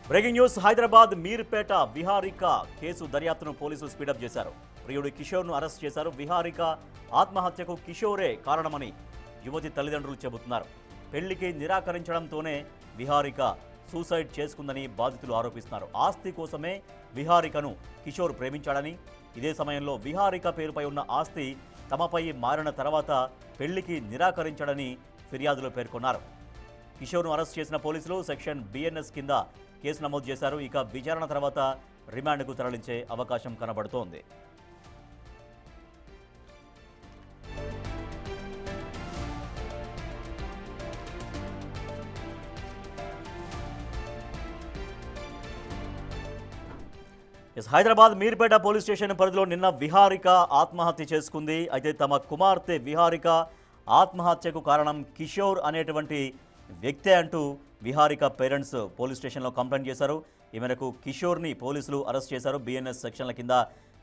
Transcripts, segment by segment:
Breaking news Hyderabad Meerpet విహారిక case దర్యాప్తును పోలీసులు స్పీడప్ చేశారు. ప్రియుడు కిషోర్ను అరెస్ట్ చేశారు. విహారిక ఆత్మహత్యకు కిషోరే కారణమని యువతి తల్లిదండ్రులు చెబుతున్నారు. పెళ్లికి నిరాకరించడంతోనే విహారిక సూసైడ్ చేసుకుందని బాధితులు ఆరోపిస్తున్నారు. ఆస్తి కోసమే విహారికను కిషోర్ ప్రేమించాడని, ఇదే సమయంలో విహారిక పేరుపై ఉన్న ఆస్తి తమపై మారిన తర్వాత పెళ్లికి నిరాకరించాడని ఫిర్యాదులో పేర్కొన్నారు. కిషోర్ను అరెస్ట్ చేసిన పోలీసులు సెక్షన్ బిఎన్ఎస్ కింద కేసు నమోదు చేశారు. ఇక విచారణ తర్వాత రిమాండ్కు తరలించే అవకాశం కనబడుతోంది. హైదరాబాద్ మీర్పేట పోలీస్ స్టేషన్ పరిధిలో నిన్న విహారిక ఆత్మహత్య చేసుకుంది. అయితే తమ కుమార్తె విహారిక ఆత్మహత్యకు కారణం కిషోర్ అనేటువంటి వ్యక్తే అంటూ విహారిక పేరెంట్స్ పోలీస్ స్టేషన్లో కంప్లైంట్ చేశారు. ఈ మేరకు కిషోర్ని పోలీసులు అరెస్ట్ చేశారు. బిఎన్ఎస్ సెక్షన్ల కింద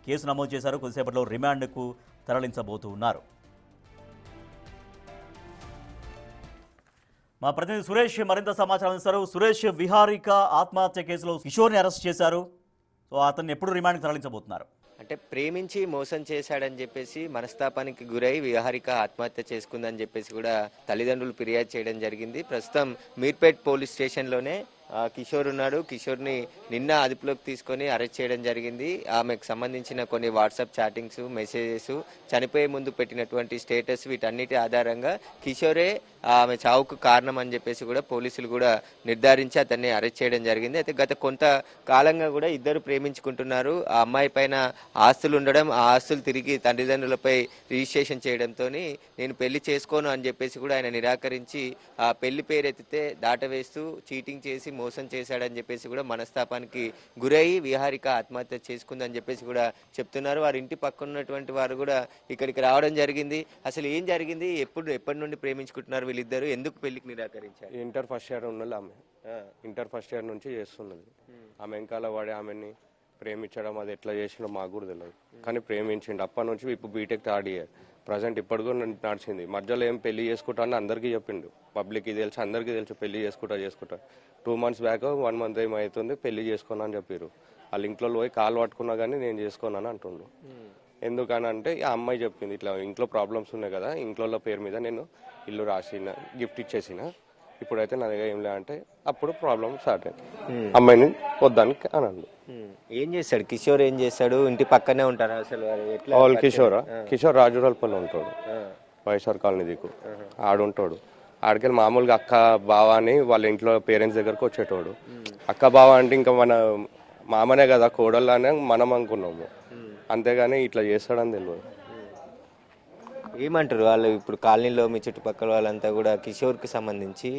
కేసు నమోదు చేశారు. కొద్దిసేపట్లో రిమాండ్కు తరలించబోతూ ఉన్నారు. మా ప్రతినిధి సురేష్ మరింత సమాచారం ఇస్తారు. సురేష్, విహారిక ఆత్మహత్య కేసులో కిషోర్ని అరెస్ట్ చేశారు. సో అతన్ని ఎప్పుడు రిమాండ్కి తరలించబోతున్నారు? అంటే ప్రేమించి మోసం చేశాడని చెప్పేసి మనస్తాపానికి గురై విహారిక ఆత్మహత్య చేసుకుందని చెప్పేసి కూడా తల్లిదండ్రులు ఫిర్యాదు చేయడం జరిగింది. ప్రస్తుతం మీర్పేట్ పోలీస్ స్టేషన్లోనే కిషోర్ ఉన్నాడు. కిషోర్ని నిన్న అదుపులోకి తీసుకొని అరెస్ట్ చేయడం జరిగింది. ఆమెకు సంబంధించిన కొన్ని వాట్సాప్ చాటింగ్స్, మెసేజెస్, చనిపోయే ముందు పెట్టినటువంటి స్టేటస్, వీటన్నిటి ఆధారంగా కిషోరే ఆమె చావుకు కారణం అని చెప్పేసి కూడా పోలీసులు కూడా నిర్ధారించి అతన్ని అరెస్ట్ చేయడం జరిగింది. అయితే గత కొంత కాలంగా కూడా ఇద్దరు ప్రేమించుకుంటున్నారు. ఆ అమ్మాయి పైన ఆస్తులు ఉండడం, ఆ ఆస్తులు తిరిగి తల్లిదండ్రులపై రిజిస్ట్రేషన్ చేయడంతో నేను పెళ్లి చేసుకోను అని చెప్పేసి కూడా ఆయన నిరాకరించి ఆ పెళ్లి పేరెత్తితే దాటవేస్తూ చీటింగ్ చేసి మోసం చేశాడని చెప్పేసి కూడా మనస్తాపానికి గురయ్యి విహారిక ఆత్మహత్య చేసుకుందని చెప్పేసి కూడా చెప్తున్నారు. వారి ఇంటి పక్కన ఉన్నటువంటి వారు కూడా ఇక్కడికి రావడం జరిగింది. అసలు ఏం జరిగింది, ఎప్పటి నుండి ప్రేమించుకుంటున్నారు వీళ్ళిద్దరు, ఎందుకు పెళ్లికి నిరాకరించారు? ఇంటర్ ఫస్ట్ ఇయర్ ఉన్నది ఆమె. ఇంటర్ ఫస్ట్ ఇయర్ నుంచి చేస్తున్నది. ఆమె వెనకాల వాడే ఆమెని ప్రేమించడం, అది ఎట్లా చేసిండో మాకు కూడా తెలియదు, కానీ ప్రేమించిండు. అప్పటి నుంచి ఇప్పుడు బీటెక్ థర్డ్ ఇయర్ ప్రజెంట్ ఇప్పటి కూడా నడిచింది. మధ్యలో ఏం పెళ్లి చేసుకుంటా అని అందరికీ చెప్పిండు. పబ్లిక్కి తెలుసు, అందరికీ తెలుసు పెళ్లి చేసుకుంటా 2 months బ్యాక్ 1 month ఏమవుతుంది పెళ్లి చేసుకున్నా అని చెప్పారు. వాళ్ళ ఇంట్లో పోయి కాలు పట్టుకున్నా కానీ నేను చేసుకోనని అంటుండు. ఎందుకని అంటే ఆ అమ్మాయి చెప్పింది, ఇట్లా ఇంట్లో ప్రాబ్లమ్స్ ఉన్నాయి కదా, ఇంట్లో పేరు మీద నేను ఇల్లు రాసిన, గిఫ్ట్ ఇచ్చేసిన, ఇప్పుడైతే నా దగ్గర ఏం లేదంటే అప్పుడు ప్రాబ్లమ్ స్టార్ట్ అయింది. అమ్మాయిని వద్దానికి అని అన్నాడు. ఏం చేస్తాడు కిషోర్? ఏం చేస్తాడు? ఇంటి పక్కనే ఉంటారు అసలు? కిషోర్ రాజురాల్పల్లి ఉంటాడు, వైఎస్ఆర్ కాలనీ దిక్కు ఆడుంటాడు. ఆడికెళ్ళి మామూలుగా అక్క బావ అని వాళ్ళ ఇంట్లో పేరెంట్స్ దగ్గరకు వచ్చేటోడు. అక్క బావ అంటే ఇంకా మన మామనే కదా, కోడళ్ళనే మనం అనుకున్నాము, అంతేగాని ఇట్లా చేస్తాడని తెలియదు. ఏమంటారు వాళ్ళు ఇప్పుడు కాలనీలో మీ చుట్టుపక్కల వాళ్ళంతా కూడా కిషోర్కి సంబంధించి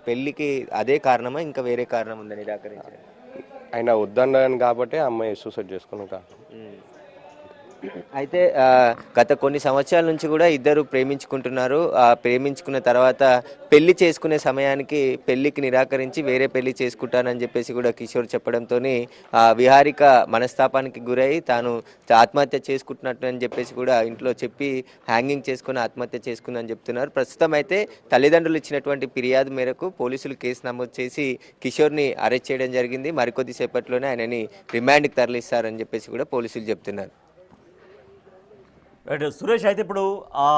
పెళ్లికి అదే కారణమా, ఇంకా వేరే కారణం ఉందని నిరాకరించారు? ఆయన వద్దన్నాను కాబట్టి అమ్మాయి సూసైడ్ చేసుకున్నాక. అయితే గత కొన్ని సంవత్సరాల నుంచి కూడా ఇద్దరు ప్రేమించుకుంటున్నారు. ప్రేమించుకున్న తర్వాత పెళ్లి చేసుకునే సమయానికి పెళ్లికి నిరాకరించి వేరే పెళ్లి చేసుకుంటానని చెప్పేసి కూడా కిషోర్ చెప్పడంతో విహారిక మనస్తాపానికి గురై తాను ఆత్మహత్య చేసుకుంటున్నట్టు అని చెప్పేసి కూడా ఇంట్లో చెప్పి హ్యాంగింగ్ చేసుకుని ఆత్మహత్య చేసుకుందని చెప్తున్నారు. ప్రస్తుతం అయితే తల్లిదండ్రులు ఇచ్చినటువంటి ఫిర్యాదు మేరకు పోలీసులు కేసు నమోదు చేసి కిషోర్ని అరెస్ట్ చేయడం జరిగింది. మరికొద్ది సేపట్లోనే ఆయనని రిమాండ్కి తరలిస్తారని చెప్పేసి కూడా పోలీసులు చెప్తున్నారు. రైట్ సురేష్, అయితే ఇప్పుడు ఆ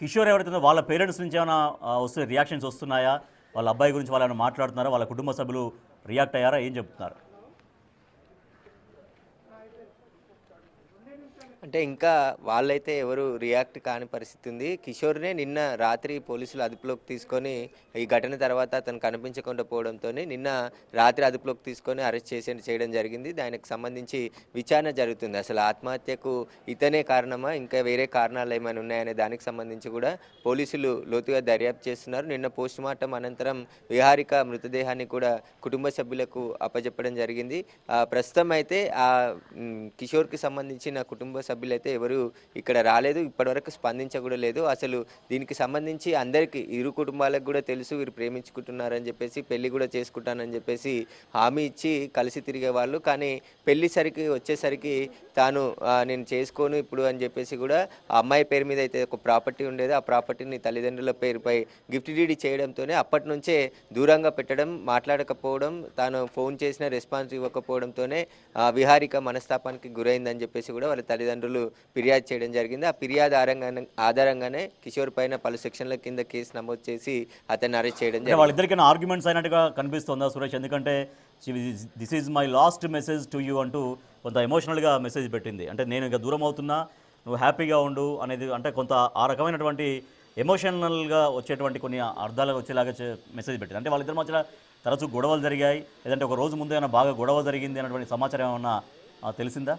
కిషోర్ ఎవరైతే వాళ్ళ పేరెంట్స్ నుంచి ఏమైనా వస్తున్న రియాక్షన్స్ వస్తున్నాయా? వాళ్ళ అబ్బాయి గురించి వాళ్ళు ఏమైనా మాట్లాడుతున్నారా? వాళ్ళ కుటుంబ సభ్యులు రియాక్ట్ అయ్యారా? ఏం చెప్తున్నారు? అంటే ఇంకా వాళ్ళైతే ఎవరు రియాక్ట్ కాని పరిస్థితి ఉంది. కిషోర్నే నిన్న రాత్రి పోలీసులు అదుపులోకి తీసుకొని, ఈ ఘటన తర్వాత అతను కనిపించకుండా పోవడంతో నిన్న రాత్రి అదుపులోకి తీసుకొని అరెస్ట్ చేయడం జరిగింది. దానికి సంబంధించి విచారణ జరుగుతుంది. అసలు ఆత్మహత్యకు ఇతనే కారణమా, ఇంకా వేరే కారణాలు ఏమైనా ఉన్నాయనే దానికి సంబంధించి కూడా పోలీసులు లోతుగా దర్యాప్తు చేస్తున్నారు. నిన్న పోస్ట్ మార్టం అనంతరం విహారిక మృతదేహాన్ని కూడా కుటుంబ సభ్యులకు అప్పజెప్పడం జరిగింది. ప్రస్తుతం అయితే ఆ కిషోర్కి సంబంధించిన కుటుంబ సభ్యులైతే ఎవరు ఇక్కడ రాలేదు, ఇప్పటివరకు స్పందించ కూడా లేదు. అసలు దీనికి సంబంధించి అందరికీ ఇరు కుటుంబాలకు కూడా తెలుసు వీరు ప్రేమించుకుంటున్నారని చెప్పేసి, పెళ్లి కూడా చేసుకుంటానని చెప్పేసి హామీ ఇచ్చి కలిసి తిరిగే వాళ్ళు. కానీ పెళ్లిసరికి వచ్చేసరికి తాను నేను చేసుకోను ఇప్పుడు అని చెప్పేసి కూడా ఆ అమ్మాయి పేరు మీద అయితే ఒక ప్రాపర్టీ ఉండేది, ఆ ప్రాపర్టీని తల్లిదండ్రుల పేరుపై గిఫ్ట్ డీడీ చేయడంతోనే అప్పటి నుంచే దూరంగా పెట్టడం, మాట్లాడకపోవడం, తాను ఫోన్ చేసిన రెస్పాన్స్ ఇవ్వకపోవడంతోనే విహారిక మనస్తాపానికి గురైందని చెప్పేసి కూడా వాళ్ళ తల్లిదండ్రులు ఫిర్యాదు చేయడం జరిగింది. ఆ ఫిర్యాదు ఆధారంగానే కిషోర్ పైన పలు సెక్షన్ల కింద కేసు నమోదు చేసి అతన్ని అరెస్ట్ చేయడం జరిగింది. వాళ్ళిద్దరికైనా ఆర్గ్యుమెంట్స్ అయినట్టుగా కనిపిస్తుందా సురేష్? ఎందుకంటే this is my last message to you అంటూ కొంత ఎమోషనల్గా మెసేజ్ పెట్టింది. అంటే నేను ఇక దూరం అవుతున్నా, నువ్వు హ్యాపీగా ఉండు అనేది, అంటే కొంత ఆ రకమైనటువంటి ఎమోషనల్గా వచ్చేటువంటి కొన్ని అర్థాలు వచ్చేలాగా మెసేజ్ పెట్టింది. అంటే వాళ్ళిద్దరి మధ్య తరచూ గొడవలు జరిగాయి, లేదంటే ఒక రోజు ముందు ఏమైనా బాగా గొడవ జరిగింది అన్నటువంటి సమాచారం ఏమన్నా తెలిసిందా?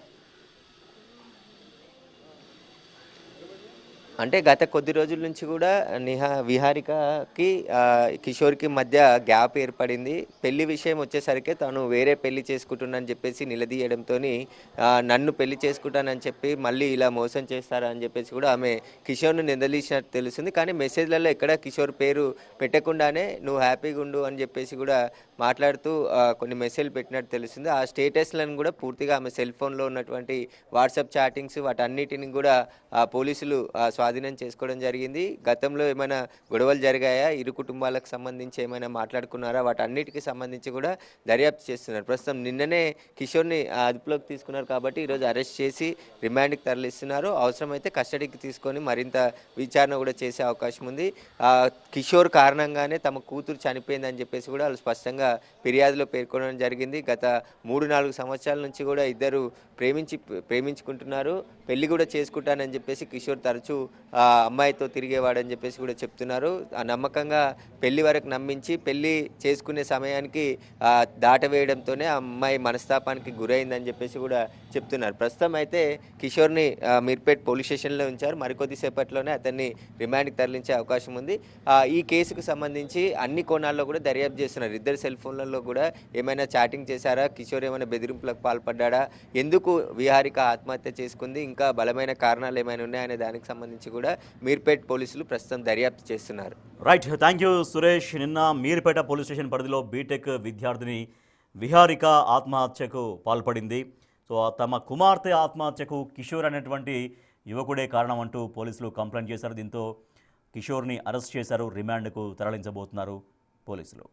అంటే గత కొద్ది రోజుల నుంచి కూడా విహారికకి కిషోర్కి మధ్య గ్యాప్ ఏర్పడింది. పెళ్లి విషయం వచ్చేసరికి తను వేరే పెళ్లి చేసుకుంటున్నానని చెప్పేసి నిలదీయడంతో నన్ను పెళ్లి చేసుకుంటానని చెప్పి మళ్ళీ ఇలా మోసం చేస్తారని చెప్పేసి కూడా ఆమె కిషోర్ను నిందలించినట్టు తెలుస్తుంది. కానీ మెసేజ్లలో ఎక్కడ కిషోర్ పేరు పెట్టకుండానే నువ్వు హ్యాపీగా ఉండు అని చెప్పేసి కూడా మాట్లాడుతూ కొన్ని మెసేజ్లు పెట్టినట్టు తెలుస్తుంది. ఆ స్టేటస్లను కూడా పూర్తిగా ఆమె సెల్ ఫోన్లో ఉన్నటువంటి వాట్సాప్ చాటింగ్స్ వాటన్నిటిని కూడా పోలీసులు స్వాధీనం చేసుకోవడం జరిగింది. గతంలో ఏమైనా గొడవలు జరిగాయా, ఇరు కుటుంబాలకు సంబంధించి ఏమైనా మాట్లాడుకున్నారా, వాటన్నిటికి సంబంధించి కూడా దర్యాప్తు చేస్తున్నారు. ప్రస్తుతం నిన్ననే కిషోర్ని అదుపులోకి తీసుకున్నారు కాబట్టి ఈరోజు అరెస్ట్ చేసి రిమాండ్కి తరలిస్తున్నారు. అవసరమైతే కస్టడీకి తీసుకొని మరింత విచారణ కూడా చేసే అవకాశం ఉంది. కిషోర్ కారణంగానే తమ కూతురు చనిపోయిందని చెప్పేసి కూడా వాళ్ళు స్పష్టంగా ఫిర్యాదులో పేర్కొనడం జరిగింది. గత 3-4 సంవత్సరాల నుంచి కూడా ఇద్దరు ప్రేమించుకుంటున్నారు, పెళ్లి కూడా చేసుకుంటానని చెప్పేసి కిషోర్ తరచూ ఆ అమ్మాయితో తిరిగేవాడని చెప్పేసి కూడా చెప్తున్నారు. ఆ నమ్మకంగా పెళ్లి వరకు నమ్మించి పెళ్లి చేసుకునే సమయానికి దాటవేయడంతోనే ఆ అమ్మాయి మనస్తాపానికి గురైందని చెప్పేసి కూడా చెప్తున్నారు. ప్రస్తుతం అయితే కిషోర్ని మీర్పేట్ పోలీస్ స్టేషన్లో ఉంచారు. మరికొద్ది సేపట్లోనే అతన్ని రిమాండ్కి తరలించే అవకాశం ఉంది. ఈ కేసుకు సంబంధించి అన్ని కోణాల్లో కూడా దర్యాప్తు చేస్తున్నారు. ఇద్దరు సెల్ ఫోన్లలో కూడా ఏమైనా చాటింగ్ చేశారా, కిషోర్ ఏమైనా బెదిరింపులకు పాల్పడ్డా, ఎందుకు విహారిక ఆత్మహత్య చేసుకుంది, ఇంకా బలమైన కారణాలు ఏమైనా ఉన్నాయనే దానికి సంబంధించి కూడా మీర్పేట్ పోలీసులు ప్రస్తుతం దర్యాప్తు చేస్తున్నారు. Right, thank you Suresh. నిన్న మీర్పేట పోలీస్ స్టేషన్ పరిధిలో బీటెక్ విద్యార్థిని విహారిక ఆత్మహత్యకు పాల్పడింది. సో తమ కుమార్తె ఆత్మహత్యకు కిషోర్ అనేటువంటి యువకుడే కారణం అంటూ పోలీసులు కంప్లైంట్ చేశారు. దీంతో కిషోర్ని అరెస్ట్ చేశారు, రిమాండ్కు తరలించబోతున్నారు పోలీసులు.